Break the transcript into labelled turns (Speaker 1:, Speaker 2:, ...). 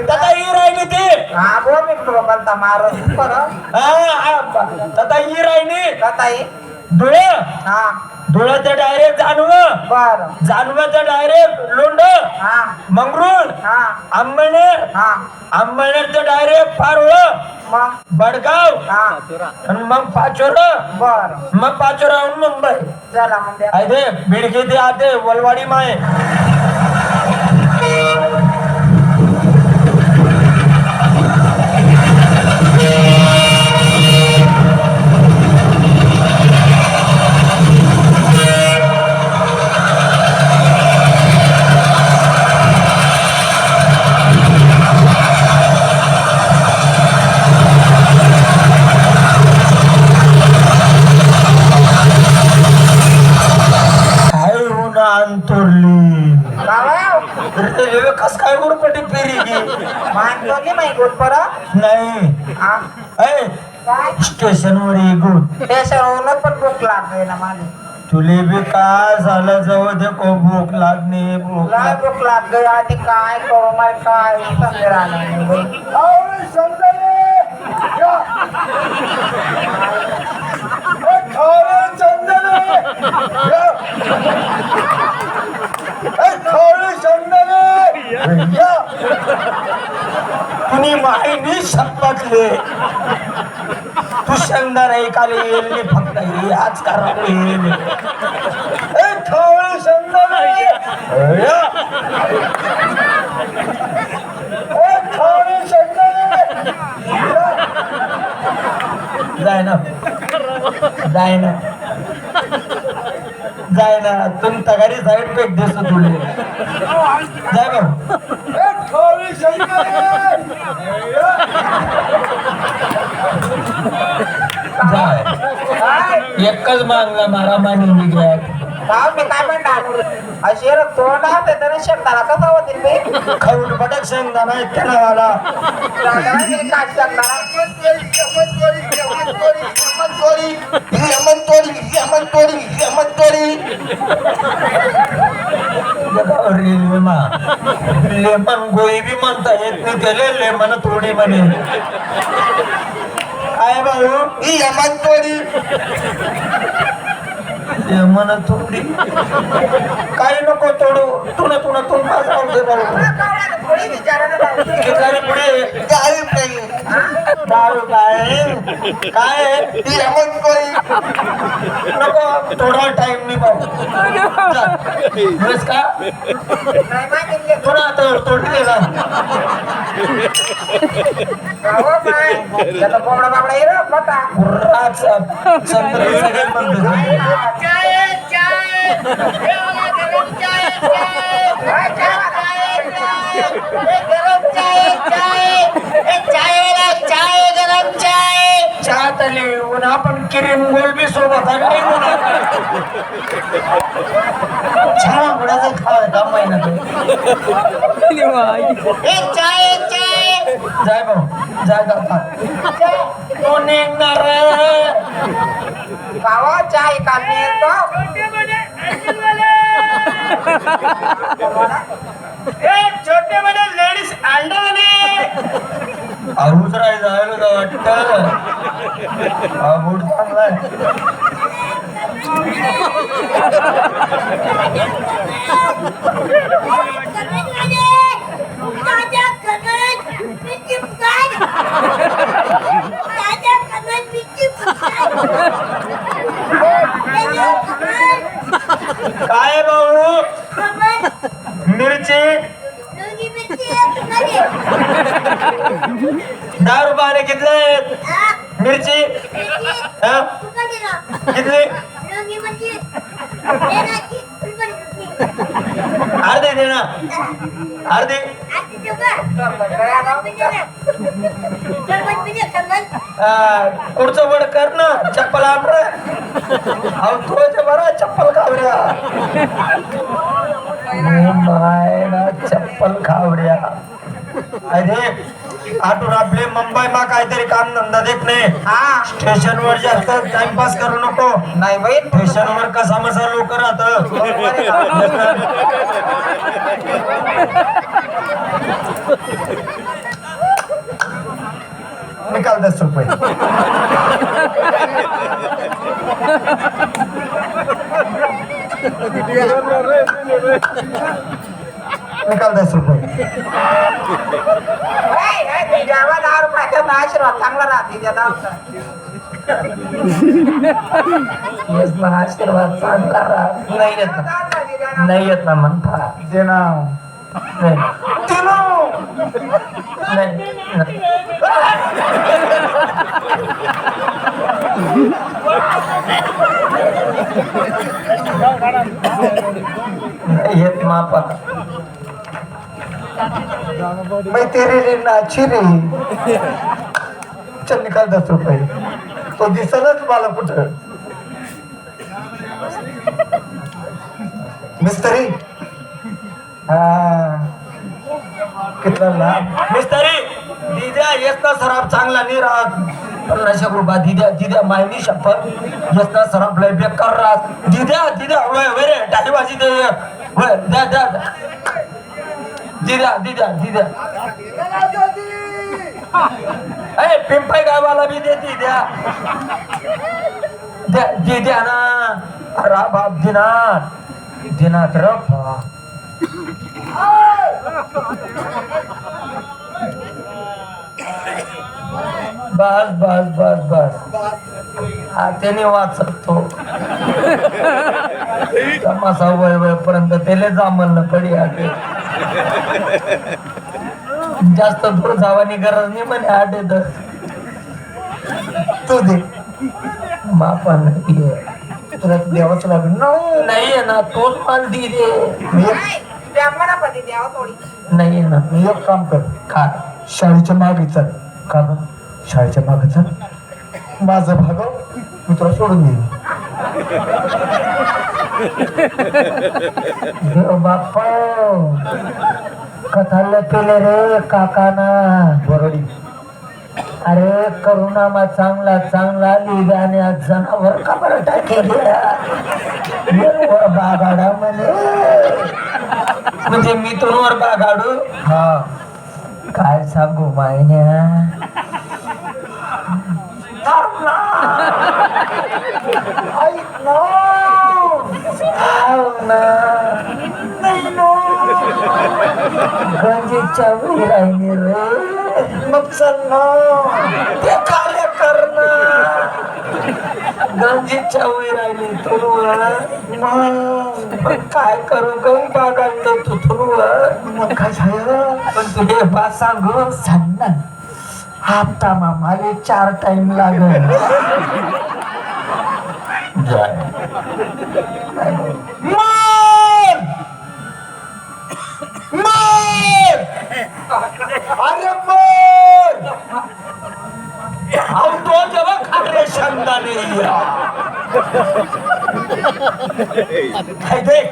Speaker 1: तथा ही राहिली ती
Speaker 2: हा बोल मी बोलता मारो परत
Speaker 1: तथा ही राहिली
Speaker 2: ताई
Speaker 1: धुळे
Speaker 2: हा
Speaker 1: धुळ्याचं डायरेक्ट जानव
Speaker 2: बर
Speaker 1: जानवाचं डायरेक्ट लोंढ
Speaker 2: हा
Speaker 1: मंगरुळ
Speaker 2: हा
Speaker 1: अंबळनेर
Speaker 2: हा
Speaker 1: अंबळनेरचं डायरेक्ट पारोळ
Speaker 2: मग
Speaker 1: बडगाव
Speaker 2: हा
Speaker 1: आणि मग पाचोर
Speaker 2: बर
Speaker 1: मग पाचोराहून मुंबई
Speaker 2: चला म्हणजे
Speaker 1: अरे बिडकी ते आते वलवाडी माय अंतोरली रेल्वे कस काय उरपटी पेरी गी
Speaker 2: मानतोली माही गोट परत
Speaker 1: नाही
Speaker 2: हा
Speaker 1: ऐ
Speaker 2: काय
Speaker 1: स्टेशनवर ये गुड
Speaker 2: स्टेशनवरून पण भूक लागली ना माझी
Speaker 1: तुले बी काय झालं जवळ दे को भूक लागणे भूक
Speaker 2: लय भूक लागली आधी काय करू माय काय समजे राहणार
Speaker 1: कुणी माहिती शपथले तू शंकर ऐकाले येईल फक्त आज कारण येईल जाय ना जाय ना जाय ना तुम्ही तगारी साईड पेक देसो तुले जाय भाऊ जाय एकच मागला मारा मानी निघ्या
Speaker 2: मी काय म्हणणार अशी तोंड आहे तरी शेकताना कसा होतील मी
Speaker 1: खाऊन पटक शेंगदाणा इतक्या वाला
Speaker 2: काय शकणार
Speaker 1: रेल्वे मा लेमन गोळी बी म्हणता येत नाही त्याला लेमन थोडी म्हणे काय भाऊ ही यमन तोडी लेमन थोडी काही नको तोडू तुला तुला तू माझा दे भाऊ ठिकाणी पुढे दारू काय काय ही यमन तोडी नको थोडा टाइम नाही भाऊ बस का थोडा तोडले ना
Speaker 2: कोंबडा बाबडा ये मोठा
Speaker 1: आपण क्रीम गोल बी सोबत छान उडायचं खावा का महिना जाय भाऊ जाय तो निघणार
Speaker 2: गावा चाय काढणे येतो
Speaker 1: छोटे बडे लेडीज अंडर आऊच राही जायला वाटत बूट चांगला काय भाऊ मिरची 10 रुपयाने कितले मिरची कितली अर्धे दे ना अर्धे कुठचं वड कर ना चप्पल आण रे अहो थोडं बरा चप्पल खावड्या मायला चप्पल खावड्या अरे आठवण आपले मुंबई मा काहीतरी काम धंदा देत नाही
Speaker 2: हा
Speaker 1: स्टेशन वर जास्त टाइमपास करू नको
Speaker 2: नाही बाई
Speaker 1: स्टेशन वर कसा मसा लोक राहत रुपये. निकाल 10 रुपये.
Speaker 2: तुझ्या 10 रुपयाचा आशीर्वाद चांगला राहते त्या दावचा.
Speaker 1: येस ना आशीर्वाद चांगला राहत. नाही येत ना. नाही येत ना म्हणता.
Speaker 3: दे ना.
Speaker 1: नाही. नाही. नाही येत मापा.
Speaker 3: मैं तेरे लिए नाची रे.
Speaker 1: चल निकाल 10 रुपये.
Speaker 3: तो दिसलच मला कुठं. मिस्त्री. हा कितना लाभ.
Speaker 1: मिस्त्री दिद्या येस ना सराफ चांगला नाही राहत. 1500 रुपये दिद्या मायनी शपथ. येस ना सराफ लय बेकार राहत. दिद्या वय रे टाळीबाजी दे. वय द्या दिद्या ए पिंपई गावाला बी देती द्या ना. अरे बाप दिनात रफा. बस हा त्याने वाचतो. तमासा वय पर्यंत त्याला जामल पडी आटे. जास्त दूर जावानी गरज नाही म्हणे आटे तर.
Speaker 3: तू दे.
Speaker 1: मापा नाही
Speaker 3: तुला द्यावंच लागेल.
Speaker 1: नाहीये ना तोच माल दी दे.
Speaker 2: ब्राह्मणापती द्यावं थोडी.
Speaker 1: नाही ना.
Speaker 3: मी एक काम कर.
Speaker 1: खा.
Speaker 3: शाळेच्या मागे चल.
Speaker 1: का ग?
Speaker 3: शाळेच्या मागे चल. माझं भागव मी तुला सोडून देईन.
Speaker 1: देव बाप्पा कथाला केले रे काकाना.
Speaker 3: बरडी.
Speaker 1: अरे करुणामा चांगला लिहिल्याने जनावर का बरं टाकेल्या. बागाडा म्हणजे मी तोवर बागाडू.
Speaker 3: हा
Speaker 1: काय सांगू मायन्या.
Speaker 3: ऐक ना.
Speaker 1: गंजीच्या विराईने रे.
Speaker 3: मग चल ना.
Speaker 1: ते कार्य करणं. गंजीच्या विराईने मग काय करू ग बागाडलं तुथरूवर.
Speaker 3: मग काय झालं.
Speaker 1: पण तुझे बा सांगू सांग ना. हप्ता मामाले 4 टाइम लागल. जाय
Speaker 3: अरे बोल.
Speaker 1: तो जेव्हा खाल्ले शंदाने काय देख